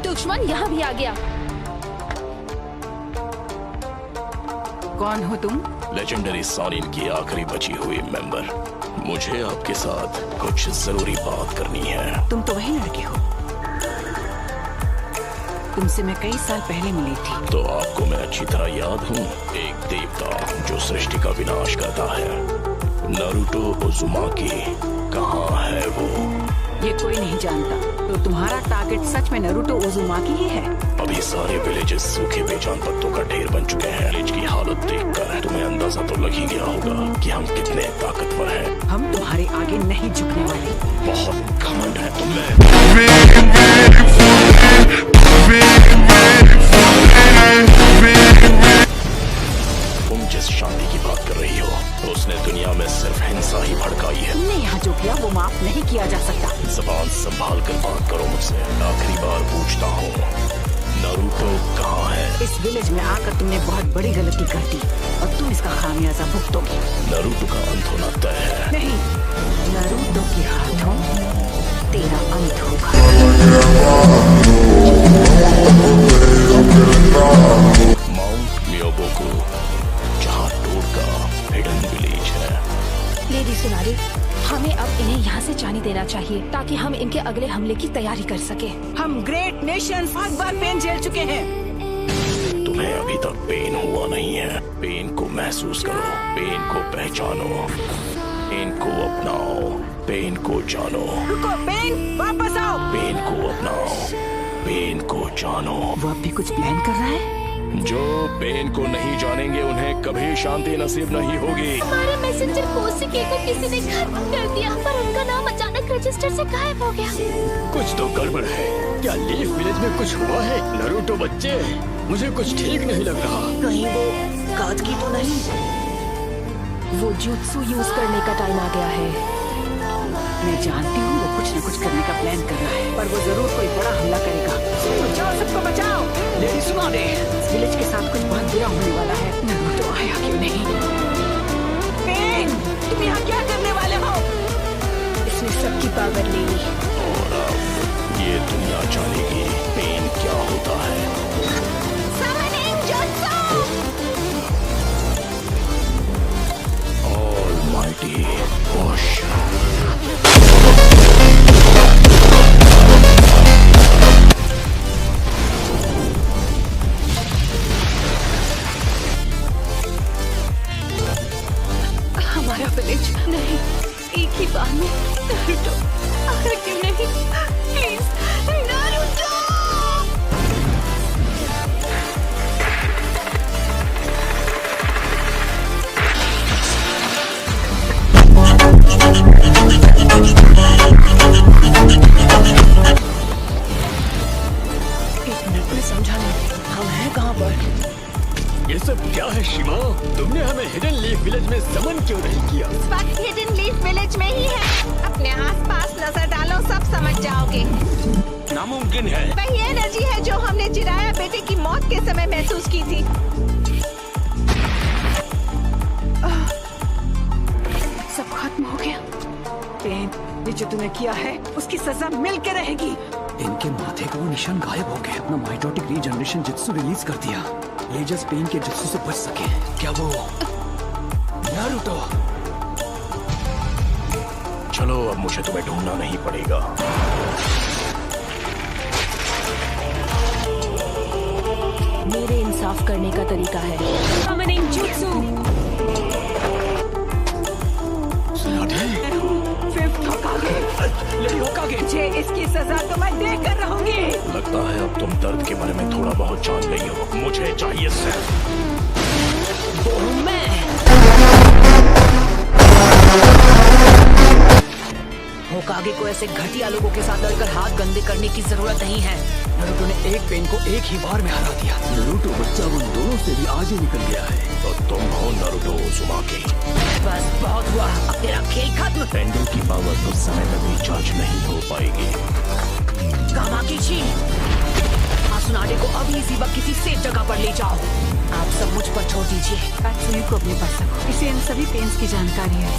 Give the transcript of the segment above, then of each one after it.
दुश्मन यहाँ भी आ गया। कौन हो तुम? लेजेंडरी सॉनिन की आखिरी बची हुई मेंबर। मुझे आपके साथ कुछ जरूरी बात करनी है। तुम तो वही लड़की हो, तुमसे मैं कई साल पहले मिली थी। तो आपको मैं अच्छी तरह याद हूँ। एक देवता जो सृष्टि का विनाश करता है। नारुतो उज़ुमाकी कहाँ है वो? ये कोई नहीं जानता। तो तुम्हारा टारगेट सच में नारुतो उज़ुमाकी ही है? अभी सारे विलेजेस सूखे बेजान पत्तों का ढेर बन चुके हैं। विलेज की हालत देखकर तुम्हें अंदाजा तो लग ही गया होगा कि हम कितने ताकतवर हैं। हम तुम्हारे आगे नहीं झुकने वाले। बहुत घमंड है तुम्हें। तुम जिस शांति की बात कर रही हो उसने दुनिया में सिर्फ हिंसा ही भड़काई है। तुमने यहाँ जो किया वो माफ नहीं किया जा सकता। जबान संभाल कर बात करो मुझसे। आखिरी बार पूछता हूँ, नारुतो कहाँ है? इस विलेज में आकर तुमने बहुत बड़ी गलती कर दी और तुम इसका खामियाजा भुगतोगे। नारुतो का अंत होना तय है। नहीं, नारुतो के हाथों तेरा अंत होगा। माउंट मियोबोकू, जहाँ टोड का हिडन विलेज है। लेडी सुनारी, हमें अब इन्हें यहाँ से जाने देना चाहिए ताकि हम इनके अगले हमले की तैयारी कर सके। हम ग्रेट नेशन 7 बार पेन झेल चुके हैं। तुम्हें अभी तक पेन हुआ नहीं है। पेन को महसूस करो, पेन को पहचानो, पेन को अपनाओ, पेन को जानो। रुको पेन, वापस आओ। पेन को अपनाओ, पेन को जानो। वो अब भी कुछ प्लान कर रहा है। जो पेन को नहीं जानेंगे उन्हें कभी शांति नसीब नहीं होगी। हमारे मैसेंजर कोशिकी को किसी ने खत्म कर दिया, पर उनका नाम अचानक रजिस्टर से गायब हो गया। कुछ तो गड़बड़ है। क्या लीफ विलेज में कुछ हुआ है? नारुतो बच्चे, मुझे कुछ ठीक नहीं लग रहा। कहीं वो काज की तो नहीं? वो जुत्सु यूज करने का टाइम आ गया है। मैं जानती हूँ वो कुछ न कुछ करने का प्लान कर रहा है, पर वो जरूर कोई बड़ा हमला करेगा। बचाओ, सबको बचाओ। लेडी सुना दे, इस विलेज के साथ कुछ बहुत बुरा होने वाला है। नारुतो आया क्यों नहीं? पेन, तुम यहाँ क्या करने वाले हो? इसने सबकी पावर ले ली। और अब ये दुनिया जानेगी पेन क्या होता है। Almighty push. हमारा विलेज नहीं, एक ही बार में नारुतो आखिर क्यों नहीं? Please Naruto. एक मिनट में समझा नहीं, हम हैं कहाँ पर? ये सब क्या है शिमा? तुमने हमें हिडन लीफ विलेज में समन क्यों नहीं किया? वक्त हिडन लीफ विलेज में ही है। अपने आसपास नजर डालो, सब समझ जाओगे। नामुमकिन है। वही एनर्जी है जो हमने जिराया बेटे की मौत के समय महसूस की थी। सब खत्म हो गया। पेन, ये जो तूने किया है उसकी सजा मिल के रहेगी। इनके माथे का वो निशान गायब हो गया। अपना माइटोटिक रीजनरेशन जित्सु रिलीज कर दिया। ये जस्ट पेन के जित्सु से बच सके। क्या वो नारुतो? चलो अब मुझे तुम्हें ढूंढना नहीं पड़ेगा। मेरे इंसाफ करने का तरीका है। Summoning Jutsu। मुझे इसकी सजा तो मैं देकर रहूंगी। लगता है अब तुम दर्द के बारे में थोड़ा बहुत जान गई हो। मुझे चाहिए सिर्फ वो हूँ मैं। होकागे को ऐसे घटिया लोगों के साथ लड़कर हाथ गंदे करने की जरूरत नहीं है। नारुतो ने एक पेन को एक ही बार में हरा दिया। नारुतो बच्चा उन दोनों से भी आगे निकल गया है। तो तुम हो नारुतो उज़ुमाकी। बस बहुत हुआ, अब तेरा खेल खत्म। पेंडू की पावर कुछ समय तक रिचार्ज नहीं हो पाएगी। कामाकीची, आसुनाडे को अभी इसी वक्त किसी सेफ जगह पर ले जाओ। आप सब मुझ पर छोड़ दीजिए। कात्सुमी को अपने पास रखो। इसे इन सभी पेन्स की जानकारी है।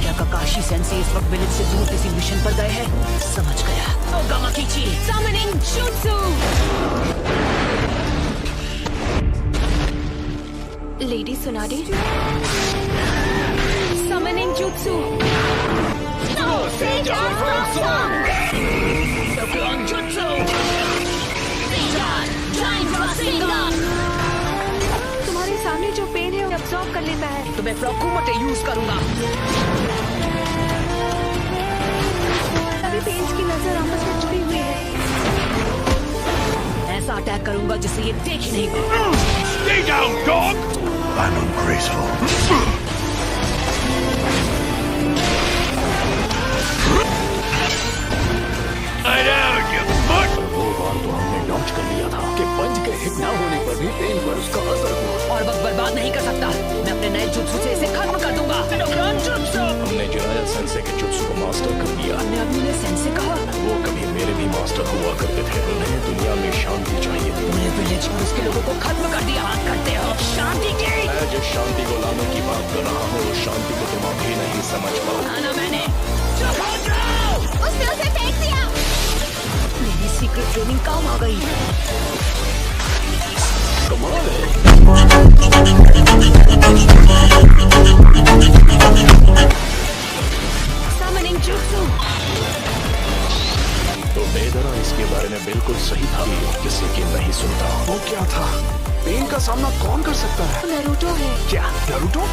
क्या काकाशी सेंसे इस वक्त विलेज से दूर किसी मिशन पर गए हैं। समझ गया। तो गामाकीची Summoning Jutsu! Lady Tsunade? Summoning Jutsu! तुम्हारे सामने जो पेन है वो अब्सॉर्ब कर लेता है। तो मैं फ्लॉकुमटे यूज करूंगा। सभी पेन्स की नजर आपस में जुड़ी हुई है। ऐसा अटैक करूंगा जिसे ये देख ही नहीं पाएगा। Stay down, dog! I'm ungraceful. I know, you mutt! वो बार तो हमने डॉज कर लिया था कि पंच के हिट ना होने पर भी पेन पर उसका असर हुआ। और वक्त बर्बाद नहीं कर सकता। मैं अपने नए जुत्सु से इसे खत्म कर दूंगा। हमने जिराया सेंसे के जुत्सु को मास्टर कर लिया। हमने अभी उन्हें सेंसे कहा। वो कभी मेरे भी मास्टर हुआ करते थे। उन्हें दुनिया में शांति चाहिए। पूरे विलेज में उसके लोगों को खत्म कर दिया। बात करते हो शांति की। मैं जिस शांति को लाने की बात कर रहा हूँ उस शांति को तुम अभी नहीं समझ पाओ। आना मैंने। उसने उसे फेंक दिया। मेरी सीक्रेट ट्रेनिंग काम आ गई। कमाल है। Summoning Jutsu! तो बेदरा इसके बारे में बिल्कुल सही था। किसी की नहीं सुनता। वो क्या था? पेन का सामना कौन कर सकता है? नरूटो है। क्या नरूटो?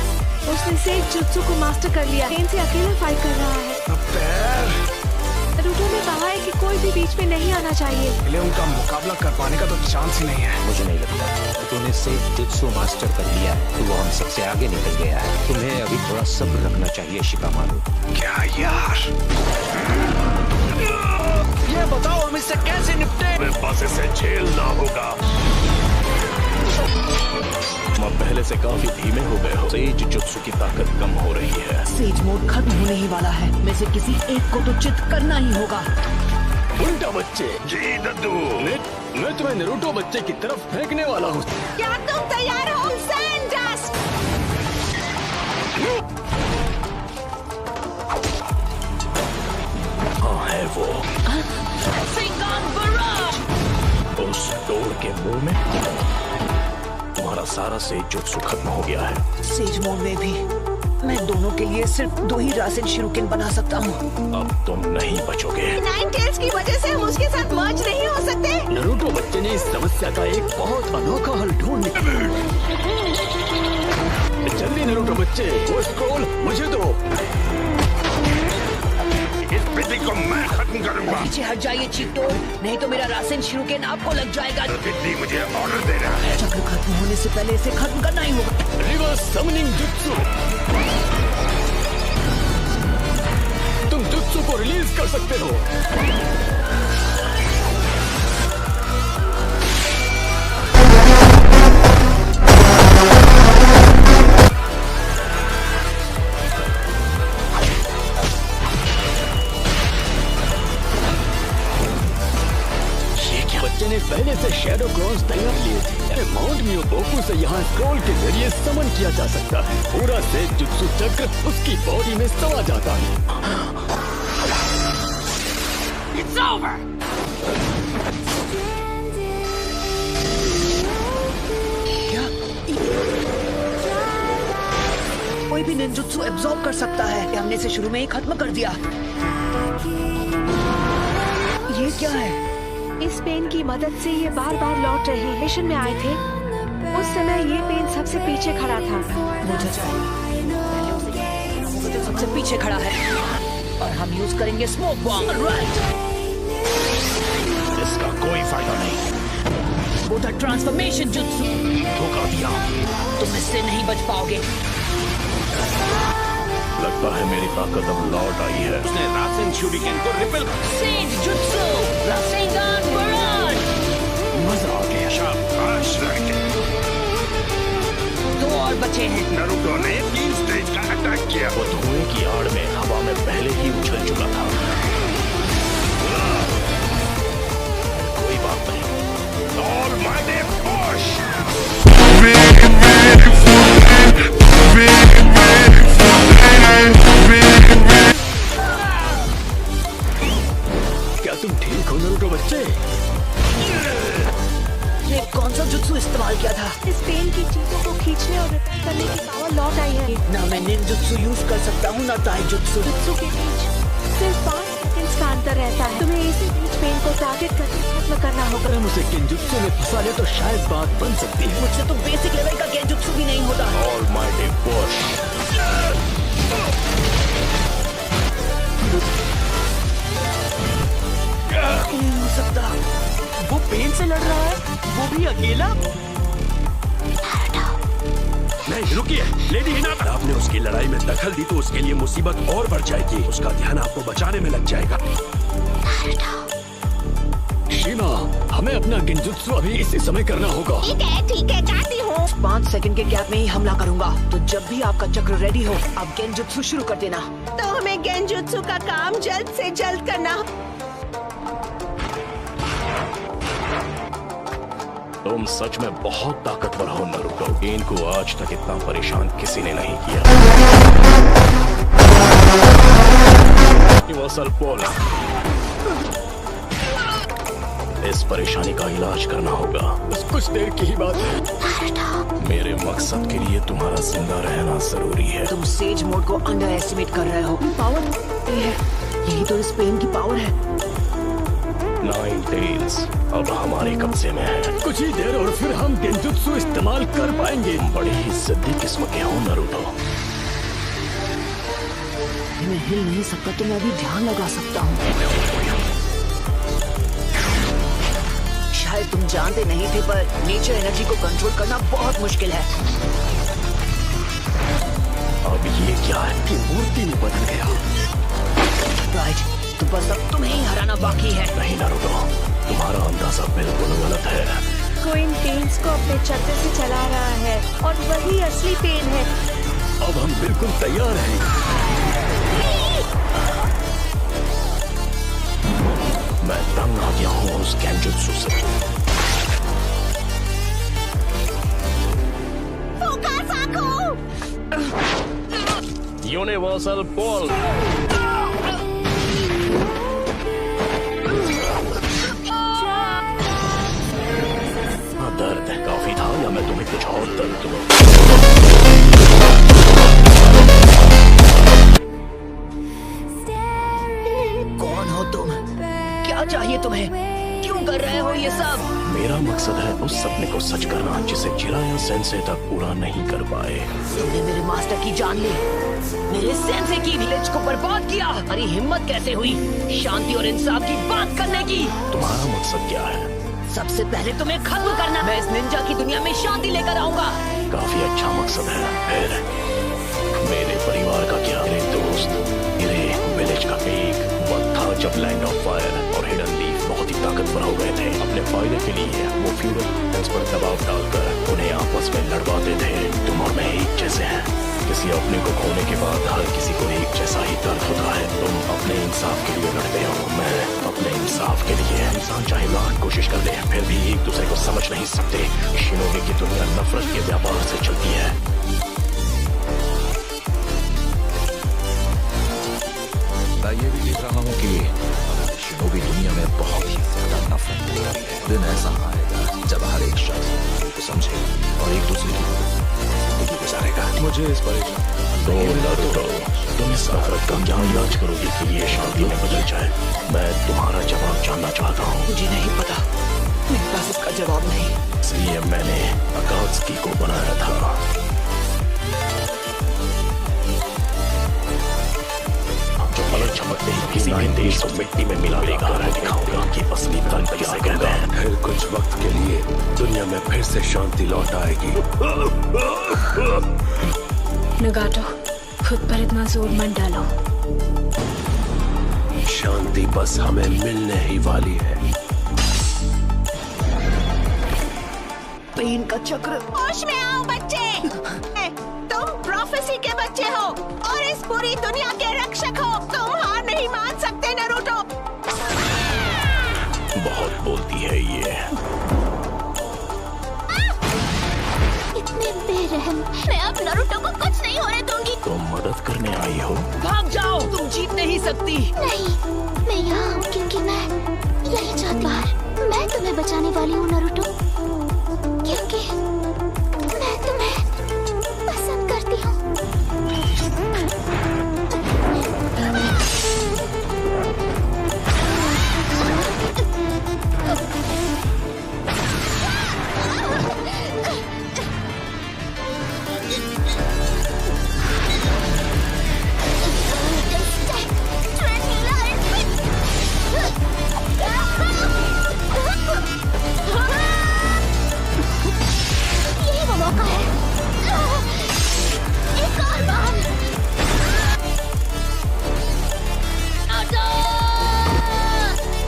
उसने से जुत्सु को मास्टर कर लिया। पेन से अकेला फाइट कर रहा है। पैर नरूटो ने कहा है कि कोई भी बीच में नहीं आना चाहिए। पहले उनका मुकाबला कर पाने का तो चांस ही नहीं है। मुझे नहीं लगता। तूने से जुत्सु मास्टर कर लिया है तो वो हम सबसे आगे निकल गया है। तुम्हें अभी थोड़ा सब्र रखना चाहिए शिकामारू। क्या यार? ये बताओ हम इससे कैसे निपटे? मैं बस इसे झेलना होगा। तुम पहले से काफी धीमे हो गए हो। सेज जुत्सु की ताकत कम हो रही है। सेज मोड खत्म होने ही वाला है। में से किसी एक को तो चित करना ही होगा। उल्टा बच्चे। जी दद्दू। मैं तुम्हें नरूटो बच्चे की तरफ फेंकने वाला हूँ। क्या तुम तैयार हो सैंडस्ट? हाँ है वो। उस डोर के मुंह में तुम्हारा सारा सेज जुत्सु खत्म हो गया है। सेज मोड में भी मैं दोनों के लिए सिर्फ 2 ही रासेन शिरुकिन बना सकता हूँ। अब तुम नहीं बचोगे। नाइन टेल्स की वजह से हम उसके साथ मर्ज नहीं हो सकते। नरूटो बच्चे ने इस समस्या का एक बहुत अनोखा हल ढूंढ निकाला। जल्दी नरूटो बच्चे, वो स्क्रॉल मुझे दो। इस बिल्ली को मैं खत्म करूंगा। पीछे हट जाइए चीटो, नहीं तो मेरा रासेन शिरुकिन आपको लग जाएगा। बिल्ली मुझे ऑर्डर दे रहा है। चक्र खत्म होने से पहले इसे खत्म करना ही होगा। Reverse summoning jutsu. तुम जुत्सु को रिलीज कर सकते हो। बच्चे ने पहले से शैडो क्लॉन्स तैयार लिए थे। माउंट मियोबोकू से यहाँ स्क्रॉल के जरिए समन किया जा सकता है। पूरा से जुत्सु चक्र उसकी बॉडी में समा जाता है। It's over. क्या? कोई भी निंजुत्सु एब्जॉर्ब कर सकता है। हमने इसे शुरू में ही खत्म कर दिया। ये क्या है? इस पेन की मदद से ये बार बार लौट रहे हैं। मिशन में आए थे उस समय ये पेन सबसे पीछे खड़ा था। मुझे चाहिए पहले उसे जो सबसे पीछे खड़ा है और हम यूज करेंगे स्मोक बॉम्ब। राइट, इसका कोई फायदा नहीं। वो था ट्रांसफॉर्मेशन जुत्सु। धोखा दिया। तुम इससे नहीं बच पाओगे। लगता है मेरी ताकत अब लौट आई है। उसने रासेन शूरिकेन को रिपेल कर सेज जुत्सु रासेंगान बरान। मजा आ गया। शाबाश लड़के। 2 और बचे हैं। नारुतो ने 3 स्टेज का अटैक किया। वो धुएं की आड़ में हवा में पहले ही उछल चुका था। कोई बात नहीं। Almighty push! Ready for that. तुम ठीक हो नारुतो बच्चे? ये कौन सा जुत्सु इस्तेमाल किया था? इस पेन की चीजों को खींचने और रिपेयर करने की पावर लौट आई है। ना मैं निंजुत्सु यूज कर सकता हूँ ना ताइजुत्सु। जुत्सु के बीच सिर्फ 5 सेकंड्स का अंतर रहता है। तुम्हें इसी बीच पेन को टारगेट करके खत्म करना होगा। अगर हम उसे गेंजुत्सु में फंसा ले तो शायद बात बन सकती है। मुझसे तो बेसिक लेवल का गेंजुत्सु भी नहीं होता। Almighty push. नहीं हो सकता। वो पेन से लड़ रहा है, वो भी अकेला। नहीं रुकिए, लेडी हिनाटा, आपने उसकी लड़ाई में दखल दी तो उसके लिए मुसीबत और बढ़ जाएगी। उसका ध्यान आपको बचाने में लग जाएगा। शीमा, हमें अपना गेंजुत्सु अभी इसी समय करना होगा। ठीक है जाती हूँ। 5 सेकंड के गैप में ही हमला करूंगा। तो जब भी आपका चक्र रेडी हो, आप गेंजुत्सु शुरू कर देना। तो हमें गेंजुत्सु का काम जल्द से जल्द करना। तुम सच में बहुत ताकतवर हो नारुतो। पेन को आज तक इतना परेशान किसी ने नहीं किया। यूनिवर्सल पुल। इस परेशानी का इलाज करना होगा। बस कुछ देर की ही बात है। मेरे मकसद के लिए तुम्हारा जिंदा रहना जरूरी है। तुम सेज मोड को अंडर एस्टिमेट कर रहे हो। पावर है, यही तो इस पेन की पावर है। 9 टेल्स अब हमारे कब्जे में है। कुछ ही देर और फिर हम गेंजुत्सु इस्तेमाल कर पाएंगे। बड़ी ही जिद्दी किस्म के हो नारुतो। मैं हिल नहीं सकता तो मैं अभी ध्यान लगा सकता हूँ। शायद तुम जानते नहीं थे पर नेचर एनर्जी को कंट्रोल करना बहुत मुश्किल है। अब ये क्या है? कि मूर्ति में बदल गया। राइट, तो बस अब तुम्हें ही हराना बाकी है। नहीं नारुतो, तुम्हारा अंदाजा बिल्कुल गलत है। कोई इन पेन्स को अपने चक्कर से चला रहा है और वही असली पेन है। अब हम बिल्कुल तैयार हैं। मैं तंग आ गया हूँ उस गेंजुत्सु से। यूनिवर्सल पुल। दर्द काफी था या मैं तुम्हें कुछ और दर्द दूं? कौन हो तुम? क्या चाहिए तुम्हें? क्यों कर रहे हो ये सब? मेरा मकसद है उस सपने को सच करना जिसे जिराया सेंसे तक पूरा नहीं कर पाए। तुमने मेरे मास्टर की जान ली, मेरे सेंसे की विलेज को बर्बाद किया। अरे हिम्मत कैसे हुई शांति और इंसाफ की बात करने की? तुम्हारा मकसद क्या है? सबसे पहले तुम्हें खत्म करना। मैं इस निंजा की दुनिया में शांति लेकर आऊंगा। काफी अच्छा मकसद है। फिर मेरे परिवार का क्या? मेरे दोस्त, मेरे विलेज का एक वक्त था जब लैंड ऑफ फायर और हिडन लीफ बहुत ही ताकतवर हो गए थे। अपने फायदे के लिए वो फ्यूरल पर दबाव डालकर उन्हें आपस में लड़वाते थे। तुम और मैं एक जैसे हैं। किसी अपने को खोने के बाद हर किसी को एक जैसा ही दर्द होता है। तुम अपने इंसाफ के लिए लड़ते हो, मैं अपने इंसाफ के लिए। इंसान चाहे लाख कोशिश कर ले फिर भी एक दूसरे को समझ नहीं सकते। शिनोबी की दुनिया नफरत के व्यापार से चलती है। मैं ये भी देख रहा हूँ कि शिनोबी दुनिया में बहुत ही ज्यादा नफरत हो रही है। दिन ऐसा आएगा जब हर एक शख्स को समझे और एक दूसरे की जिंदगी गुजारेगा। मुझे इस परेशान तो नारुतो, तुम इस नफरत का क्या इलाज करोगे कि ये शांति में बदल जाए? मैं तुम्हारा जवाब जानना चाहता हूँ। मुझे नहीं पता, मेरे पास इसका जवाब नहीं। इसलिए मैंने अकात्सुकी को बनाया था। जो पलक झपकते ही किसी भी देश को मिट्टी में मिला देगा। दिखाऊंगा कि असली तन किसे कहते हैं। फिर कुछ वक्त के लिए दुनिया में फिर से शांति लौट आएगी। नगाटो, खुद पर इतना जोर मत डालो। शांति बस हमें मिलने ही वाली है। पेन का चक्र। होश में आओ बच्चे। तुम प्रोफेसी के बच्चे हो और इस पूरी दुनिया के रक्षक हो। तुम हार नहीं मान सकते नारुतो। बहुत बोलती है ये। इतने बेरहम। मैं अब नारुतो को कुछ नहीं होने दूंगी। तुम मदद करने आई हो? भाग जाओ, तुम जीत नहीं सकती। नहीं, मैं यहाँ हूँ क्योंकि मैं बचाने वाली हूँ नारुतो, क्योंकि मैं तुम्हें पसंद करती हूँ। यही वो मौका है। एक और बार। आजा!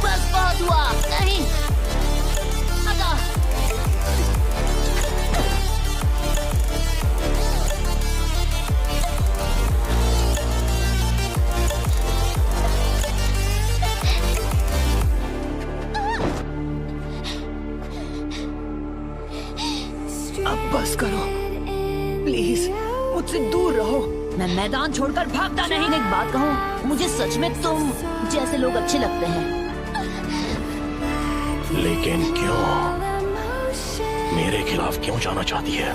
बस बहुत हुआ। नहीं। आजा! अब बस करो प्लीज, मुझसे दूर रहो। मैं मैदान छोड़कर भागता नहीं। एक बात कहूँ, मुझे सच में तुम जैसे लोग अच्छे लगते हैं। लेकिन क्यों? मेरे खिलाफ क्यों जाना चाहती है?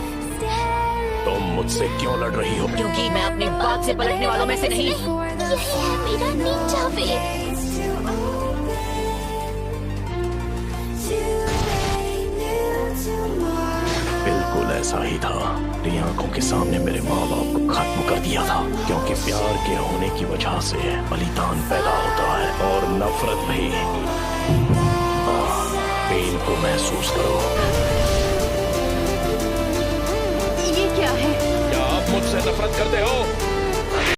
तुम मुझसे क्यों लड़ रही हो? क्योंकि मैं अपनी बात से पलटने वालों में से नहीं। यही है मेरा निंजा वे। बिल्कुल ऐसा ही था। मेरी आंखों के सामने मेरे माँ बाप को खत्म कर दिया था, क्योंकि प्यार के होने की वजह से बलिदान पैदा होता है और नफरत भी। पेन को महसूस करो। ये क्या है? क्या आप मुझसे नफरत करते हो?